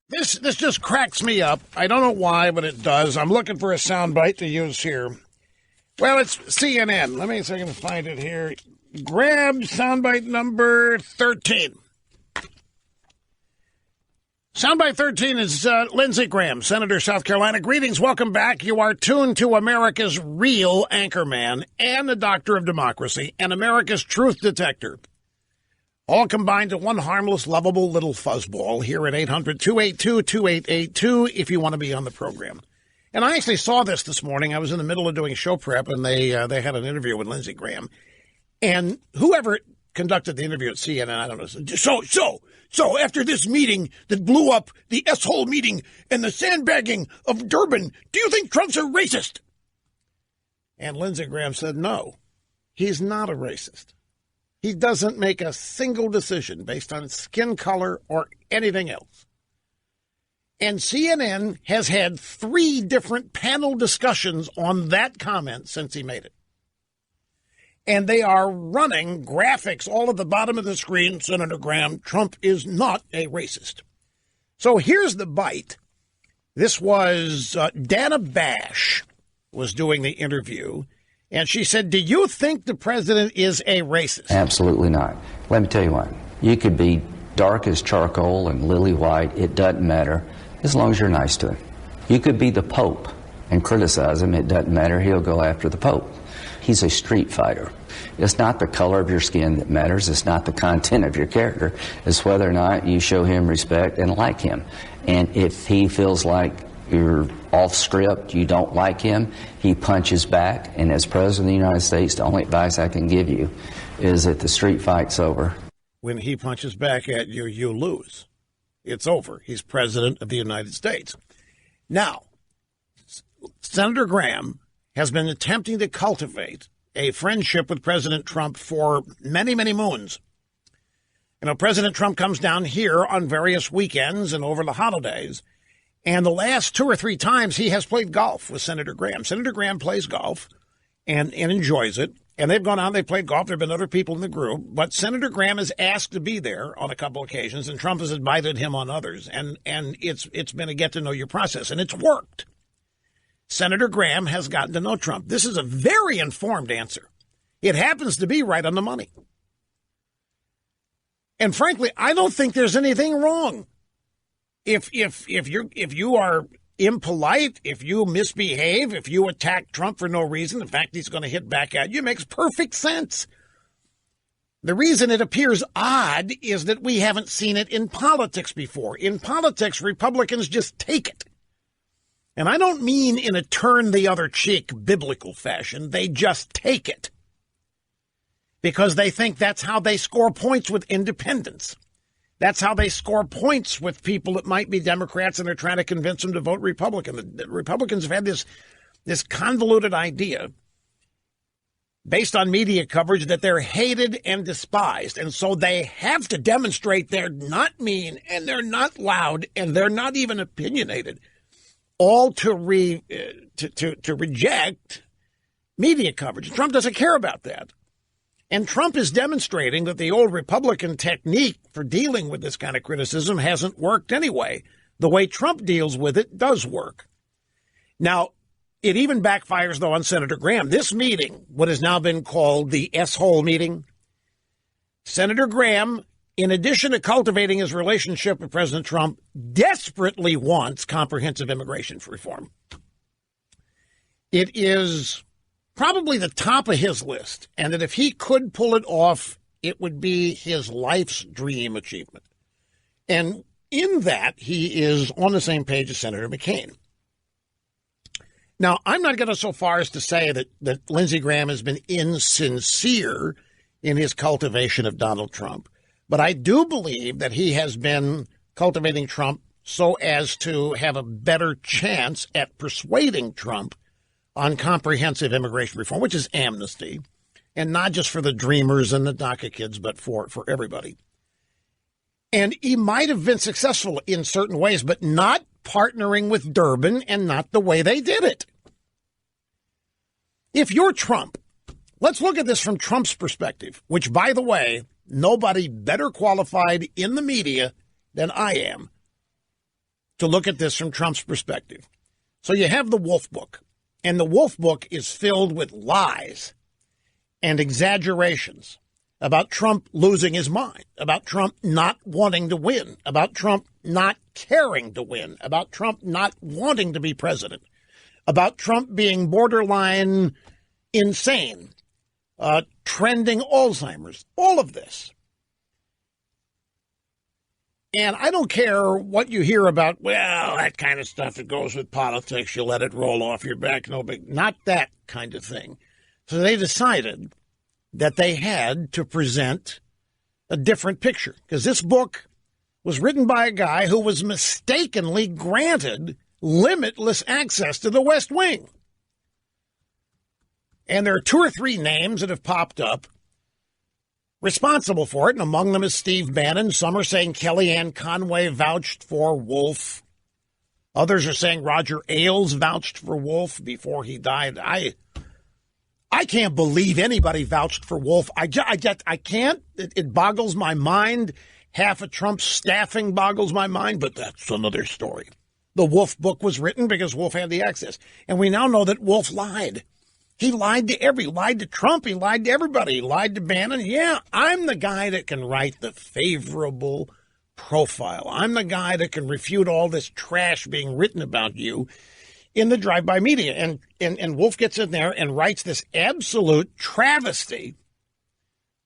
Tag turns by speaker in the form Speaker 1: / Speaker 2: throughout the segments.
Speaker 1: This just cracks me up. I don't know why, but it does. I'm looking for a soundbite to use here. Well, it's CNN. Let me see if I can find it here. Grab soundbite number 13. Soundbite 13 is Lindsey Graham, Senator, South Carolina. Greetings. Welcome back. You are tuned to America's real anchorman and the doctor of democracy and America's truth detector. All combined to one harmless, lovable little fuzzball here at 800-282-2882 if you want to be on the program. And I actually saw this morning. I was in the middle of doing show prep, and they had an interview with Lindsey Graham. And whoever conducted the interview at CNN, I don't know, so after this meeting that blew up the S-hole meeting and the sandbagging of Durban, do you think Trump's a racist? And Lindsey Graham said, no, he's not a racist. He doesn't make a single decision based on skin color or anything else. And CNN has had 3 different panel discussions on that comment since he made it. And they are running graphics all at the bottom of the screen. Senator Graham, Trump is not a racist. So here's the bite. This was Dana Bash was doing the interview. And she said, do you think the president is a racist?
Speaker 2: Absolutely not. Let me tell you what. You could be dark as charcoal and lily white. It doesn't matter as long as you're nice to him. You could be the Pope and criticize him. It doesn't matter. He'll go after the Pope. He's a street fighter. It's not the color of your skin that matters. It's not the content of your character. It's whether or not you show him respect and like him. And if he feels like you're off script, you don't like him, he punches back. And as President of the United States, the only advice I can give you is that the street fight's over.
Speaker 1: When he punches back at you, you lose. It's over. He's President of the United States. Now, Senator Graham has been attempting to cultivate a friendship with President Trump for many, many moons. You know, President Trump comes down here on various weekends and over the holidays. And the last 2 or 3 times he has played golf with Senator Graham. Senator Graham plays golf and enjoys it. And they've gone out, they've played golf. There have been other people in the group. But Senator Graham is asked to be there on a couple occasions, and Trump has invited him on others. And it's been a get-to-know-you process, and it's worked. Senator Graham has gotten to know Trump. This is a very informed answer. It happens to be right on the money. And frankly, I don't think there's anything wrong. If you are impolite, if you misbehave, if you attack Trump for no reason, the fact he's going to hit back at you makes perfect sense. The reason it appears odd is that we haven't seen it in politics before. In politics, Republicans just take it. And I don't mean in a turn the other cheek biblical fashion. They just take it. Because they think that's how they score points with independents. That's how they score points with people that might be Democrats and they're trying to convince them to vote Republican. The Republicans have had this convoluted idea based on media coverage that they're hated and despised. And so they have to demonstrate they're not mean and they're not loud and they're not even opinionated, all to reject media coverage. Trump doesn't care about that. And Trump is demonstrating that the old Republican technique for dealing with this kind of criticism hasn't worked anyway. The way Trump deals with it does work. Now, it even backfires, though, on Senator Graham. This meeting, what has now been called the S-hole meeting, Senator Graham, in addition to cultivating his relationship with President Trump, desperately wants comprehensive immigration reform. It is probably the top of his list, and that if he could pull it off, it would be his life's dream achievement. And in that, he is on the same page as Senator McCain. Now, I'm not going to go so far as to say that Lindsey Graham has been insincere in his cultivation of Donald Trump, but I do believe that he has been cultivating Trump so as to have a better chance at persuading Trump on comprehensive immigration reform, which is amnesty, and not just for the dreamers and the DACA kids, but for everybody. And he might have been successful in certain ways, but not partnering with Durbin and not the way they did it. If you're Trump, let's look at this from Trump's perspective, which, by the way, nobody better qualified in the media than I am. to look at this from Trump's perspective. So you have the Wolf Book, and the Wolf Book is filled with lies and exaggerations about Trump losing his mind, about Trump not wanting to win, about Trump not caring to win, about Trump not wanting to be president, about Trump being borderline insane, trending Alzheimer's, all of this. And I don't care what you hear about, well, that kind of stuff, it goes with politics, you let it roll off your back, no big, not that kind of thing. So they decided that they had to present a different picture, because this book was written by a guy who was mistakenly granted limitless access to the West Wing. And there are 2 or 3 names that have popped up responsible for it, and among them is Steve Bannon. Some are saying Kellyanne Conway vouched for Wolf. Others are saying Roger Ailes vouched for Wolf before he died. I can't believe anybody vouched for Wolf. I can't. It boggles my mind. Half of Trump's staffing boggles my mind, but that's another story. The Wolf Book was written because Wolf had the access. And we now know that Wolf lied. He lied to Trump. He lied to everybody. He lied to Bannon. Yeah, I'm the guy that can write the favorable profile. I'm the guy that can refute all this trash being written about you in the drive-by media. And Wolf gets in there and writes this absolute travesty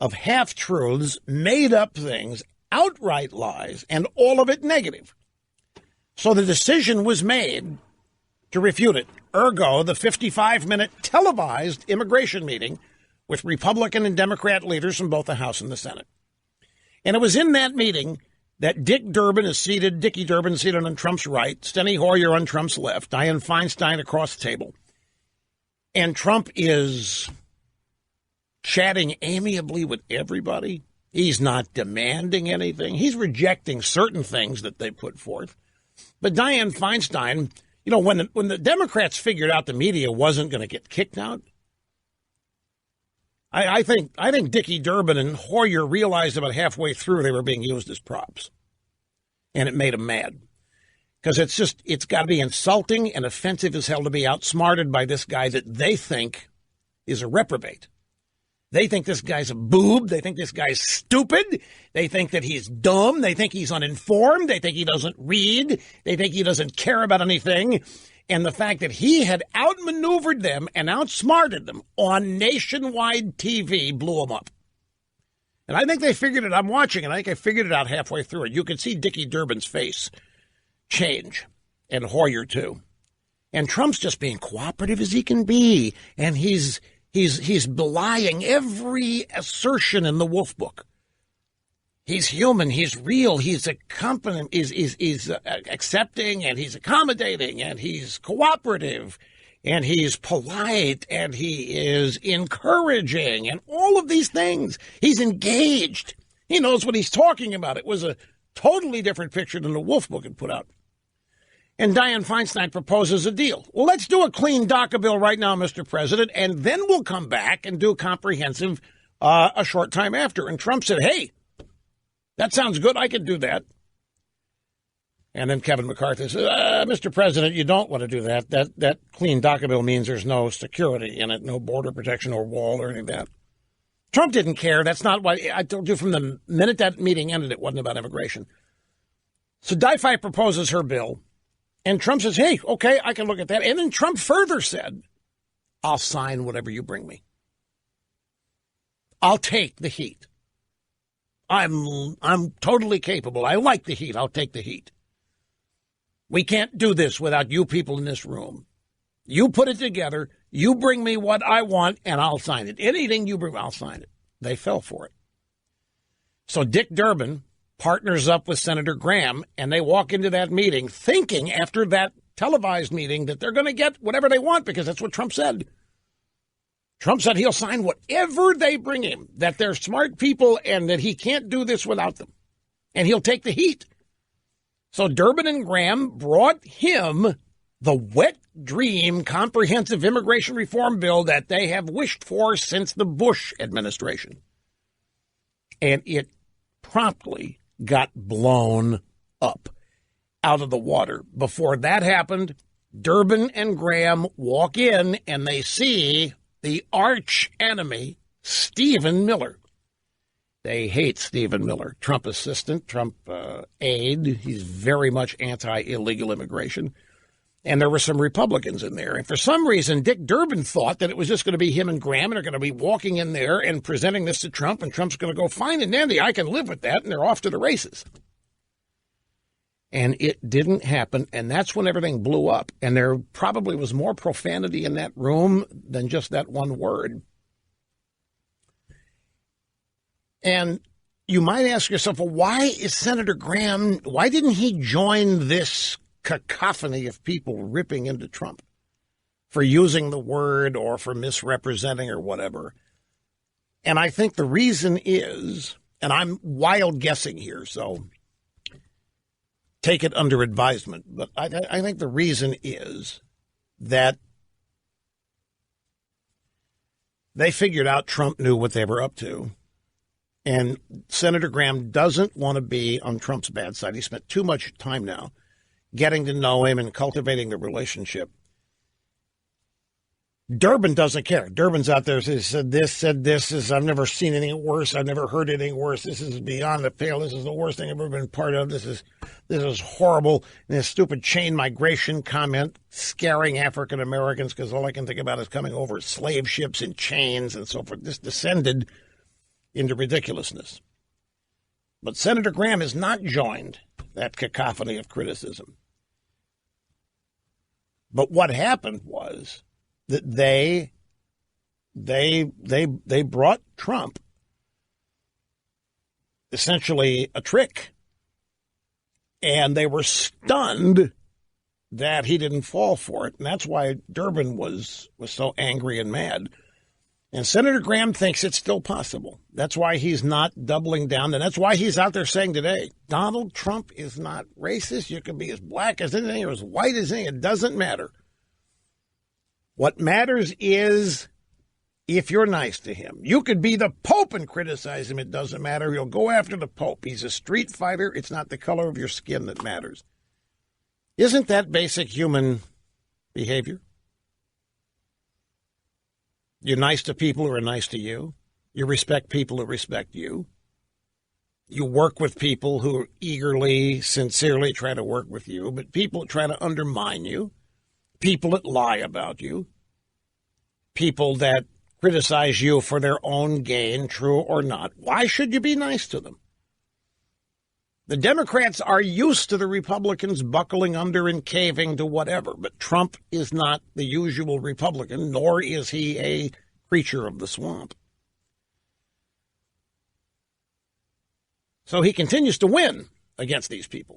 Speaker 1: of half-truths, made-up things, outright lies, and all of it negative. So the decision was made to refute it. Ergo, the 55-minute televised immigration meeting with Republican and Democrat leaders from both the House and the Senate. And it was in that meeting that Dickie Durbin is seated on Trump's right, Steny Hoyer on Trump's left, Dianne Feinstein across the table. And Trump is chatting amiably with everybody. He's not demanding anything. He's rejecting certain things that they put forth. But Dianne Feinstein, you know, when the Democrats figured out the media wasn't going to get kicked out, I think Dickie Durbin and Hoyer realized about halfway through they were being used as props. And it made them mad. Because it's got to be insulting and offensive as hell to be outsmarted by this guy that they think is a reprobate. They think this guy's a boob. They think this guy's stupid. They think that he's dumb. They think he's uninformed. They think he doesn't read. They think he doesn't care about anything. And the fact that he had outmaneuvered them and outsmarted them on nationwide TV blew them up. And I think they figured it. I'm watching, and I think I figured it out halfway through it. You could see Dickie Durbin's face change, and Hoyer too. And Trump's just being cooperative as he can be, and he's belying every assertion in the Wolf Book. He's human. He's real. He's accompanying. He's accepting, and he's accommodating, and he's cooperative, and he's polite, and he is encouraging, and all of these things. He's engaged. He knows what he's talking about. It was a totally different picture than the Wolf Book had put out. And Dianne Feinstein proposes a deal. Well, let's do a clean DACA bill right now, Mr. President, and then we'll come back and do comprehensive a short time after. And Trump said, hey, that sounds good. I can do that. And then Kevin McCarthy said, Mr. President, you don't want to do that. That clean DACA bill means there's no security in it, no border protection or wall or any of that. Trump didn't care. That's not why. I told you from the minute that meeting ended, it wasn't about immigration. So Di-Fi proposes her bill. And Trump says, hey, okay, I can look at that. And then Trump further said, I'll sign whatever you bring me. I'll take the heat. I'm totally capable. I like the heat. I'll take the heat. We can't do this without you people in this room. You put it together. You bring me what I want, and I'll sign it. Anything you bring, I'll sign it. They fell for it. So Dick Durbin partners up with Senator Graham, and they walk into that meeting thinking after that televised meeting that they're going to get whatever they want because that's what Trump said. Trump said he'll sign whatever they bring him, that they're smart people and that he can't do this without them, and he'll take the heat. So Durbin and Graham brought him the wet dream comprehensive immigration reform bill that they have wished for since the Bush administration. And it promptly got blown up. out of the water. Before that happened, Durbin and Graham walk in and they see the arch enemy, Stephen Miller. They hate Stephen Miller, Trump assistant, Trump aide. He's very much anti-illegal immigration. And there were some Republicans in there. And for some reason, Dick Durbin thought that it was just going to be him and Graham, and they're going to be walking in there and presenting this to Trump, and Trump's going to go, fine and dandy, I can live with that, and they're off to the races. And it didn't happen, and that's when everything blew up. And there probably was more profanity in that room than just that one word. And you might ask yourself, well, why is Senator Graham, why didn't he join this cacophony of people ripping into Trump for using the word or for misrepresenting or whatever? And I think the reason is, and I'm wild guessing here, so take it under advisement, but I think the reason is that they figured out Trump knew what they were up to. And Senator Graham doesn't want to be on Trump's bad side. He spent too much time now getting to know him and cultivating the relationship. Durbin doesn't care. Durbin's out there, said this, I've never seen anything worse. I've never heard anything worse. This is beyond the pale. This is the worst thing I've ever been part of. This is horrible. And this stupid chain migration comment scaring African Americans, because all I can think about is coming over slave ships in chains and so forth. This descended into ridiculousness. But Senator Graham has not joined that cacophony of criticism. But what happened was that they brought Trump essentially a trick, and they were stunned that he didn't fall for it. And that's why Durbin was so angry and mad. And Senator Graham thinks it's still possible. That's why he's not doubling down. And that's why he's out there saying today, Donald Trump is not racist. You can be as black as anything or as white as anything. It doesn't matter. What matters is if you're nice to him. You could be the Pope and criticize him. It doesn't matter. He'll go after the Pope. He's a street fighter. It's not the color of your skin that matters. Isn't that basic human behavior? You're nice to people who are nice to you. You respect people who respect you. You work with people who eagerly, sincerely try to work with you, but people that try to undermine you, people that lie about you, people that criticize you for their own gain, true or not. Why should you be nice to them? The Democrats are used to the Republicans buckling under and caving to whatever, but Trump is not the usual Republican, nor is he a creature of the swamp. So he continues to win against these people.